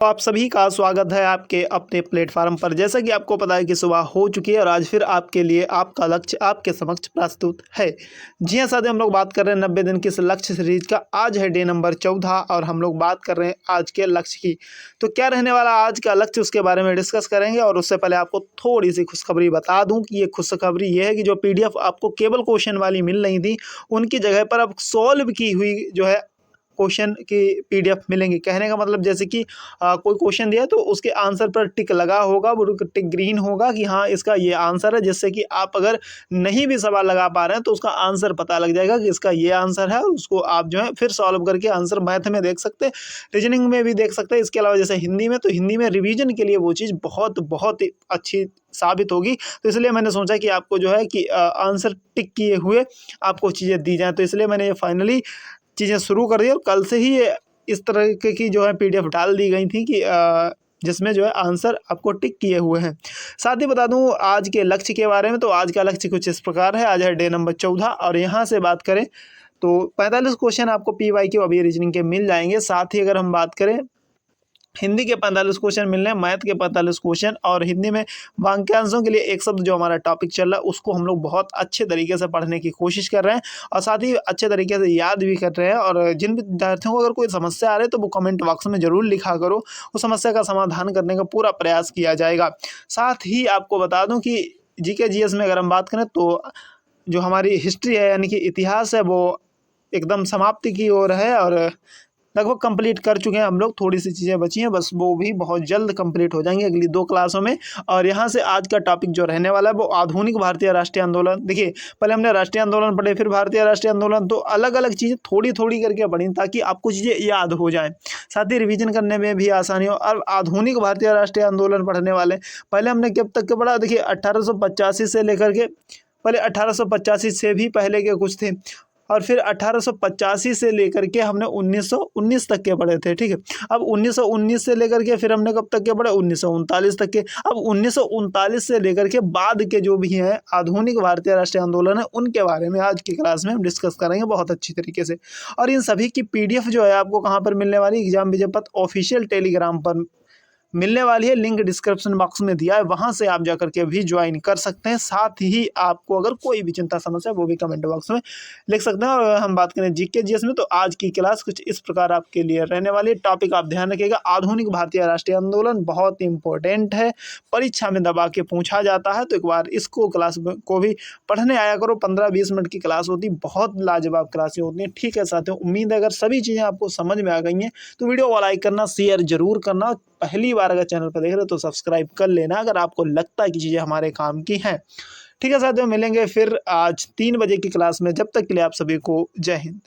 तो आप सभी का स्वागत है आपके अपने प्लेटफार्म पर। जैसा कि आपको पता है कि सुबह हो चुकी है और आज फिर आपके लिए आपका लक्ष्य आपके समक्ष प्रस्तुत है। जी हाँ साथियों, हम लोग बात कर रहे हैं 90 दिन की इस लक्ष्य सीरीज का। आज है डे नंबर 14 और हम लोग बात कर रहे हैं आज के लक्ष्य की। तो क्या रहने वाला आज का लक्ष्य, उसके बारे में डिस्कस करेंगे। और उससे पहले आपको थोड़ी सी खुशखबरी बता दूँ कि ये खुशखबरी ये है कि जो PDF आपको केवल क्वेश्चन वाली मिल रही थी, उनकी जगह पर अब सॉल्व की हुई जो है क्वेश्चन की PDF मिलेंगी। कहने का मतलब जैसे कि कोई क्वेश्चन दिया तो उसके आंसर पर टिक लगा होगा, वो टिक ग्रीन होगा कि हाँ इसका ये आंसर है, जिससे कि आप अगर नहीं भी सवाल लगा पा रहे हैं तो उसका आंसर पता लग जाएगा कि इसका ये आंसर है। और उसको आप जो है फिर सॉल्व करके आंसर मैथ में देख सकते हैं, रीजनिंग में भी देख सकते हैं। इसके अलावा जैसे हिंदी में, तो हिंदी में रिवीजन के लिए वो चीज़ बहुत बहुत ही अच्छी साबित होगी। तो इसलिए मैंने सोचा कि आपको जो है कि आंसर टिक किए हुए आपको चीज़ें दी जाएँ। तो इसलिए मैंने ये फाइनली चीज़ें शुरू कर दी और कल से ही ये इस तरह की जो है PDF डाल दी गई थी कि जिसमें जो है आंसर आपको टिक किए हुए हैं। साथ ही बता दूं आज के लक्ष्य के बारे में। तो आज का लक्ष्य कुछ इस प्रकार है। आज है डे नंबर 14 और यहाँ से बात करें तो 45 क्वेश्चन आपको PYQ अभी रीजनिंग के मिल जाएंगे। साथ ही अगर हम बात करें हिंदी के 45 क्वेश्चन मिल रहे हैं, मैथ के 45 क्वेश्चन, और हिंदी में वाक्यांशों के लिए एक शब्द जो हमारा टॉपिक चल रहा है उसको हम लोग बहुत अच्छे तरीके से पढ़ने की कोशिश कर रहे हैं और साथ ही अच्छे तरीके से याद भी कर रहे हैं। और जिन विद्यार्थियों को अगर कोई समस्या आ रही है तो वो कमेंट बॉक्स में ज़रूर लिखा करो, उस समस्या का समाधान करने का पूरा प्रयास किया जाएगा। साथ ही आपको बता दूँ कि GK GS में अगर हम बात करें तो जो हमारी हिस्ट्री है यानी कि इतिहास है वो एकदम समाप्ति की ओर है और लगभग कंप्लीट कर चुके हैं हम लोग। थोड़ी सी चीज़ें बची हैं, बस वो भी बहुत जल्द कंप्लीट हो जाएंगी अगली 2 क्लासों में। और यहाँ से आज का टॉपिक जो रहने वाला है वो आधुनिक भारतीय राष्ट्रीय आंदोलन। देखिए पहले हमने राष्ट्रीय आंदोलन पढ़े, फिर भारतीय राष्ट्रीय आंदोलन, तो अलग अलग चीज़ें थोड़ी थोड़ी करके पढ़ी ताकि आपको चीज़ें याद हो जाएँ, साथ ही रिविजन करने में भी आसानी हो। और आधुनिक भारतीय राष्ट्रीय आंदोलन पढ़ने वाले पहले हमने कब तक के पढ़ा, देखिए 1885 से लेकर के, पहले 1885 से भी पहले के कुछ थे और फिर 1885 से लेकर के हमने 1919 तक के पढ़े थे। ठीक है, अब 1919 से लेकर के फिर हमने कब तक के पढ़े, 1939 तक के। अब 1939 से लेकर के बाद के जो भी हैं आधुनिक भारतीय राष्ट्रीय आंदोलन है उनके बारे में आज की क्लास में हम डिस्कस करेंगे बहुत अच्छी तरीके से। और इन सभी की PDF जो है आपको कहाँ पर मिलने वाली, एग्जाम विजय पथ ऑफिशियल टेलीग्राम पर मिलने वाली है। लिंक डिस्क्रिप्शन बॉक्स में दिया है, वहां से आप जाकर के भी ज्वाइन कर सकते हैं। साथ ही आपको अगर कोई भी चिंता समस्या वो भी कमेंट बॉक्स में लिख सकते हैं। और अगर हम बात करें GK GS में तो आज की क्लास कुछ इस प्रकार आपके लिए रहने वाली है। टॉपिक आप ध्यान रखिएगा, आधुनिक भारतीय राष्ट्रीय आंदोलन बहुत इंपॉर्टेंट है, परीक्षा में दबा के पूछा जाता है। तो एक बार इसको क्लास को भी पढ़ने आया करो, 15-20 मिनट की क्लास होती, बहुत लाजवाब क्लासें होती हैं। ठीक है साथियों, उम्मीद है अगर सभी चीज़ें आपको समझ में आ गई हैं तो वीडियो को लाइक करना, शेयर जरूर करना। पहली बार अगर चैनल पर देख रहे हो तो सब्सक्राइब कर लेना अगर आपको लगता है कि चीज़ें हमारे काम की हैं। ठीक है साथियों, मिलेंगे फिर आज 3 बजे की क्लास में। जब तक के लिए आप सभी को जय हिंद।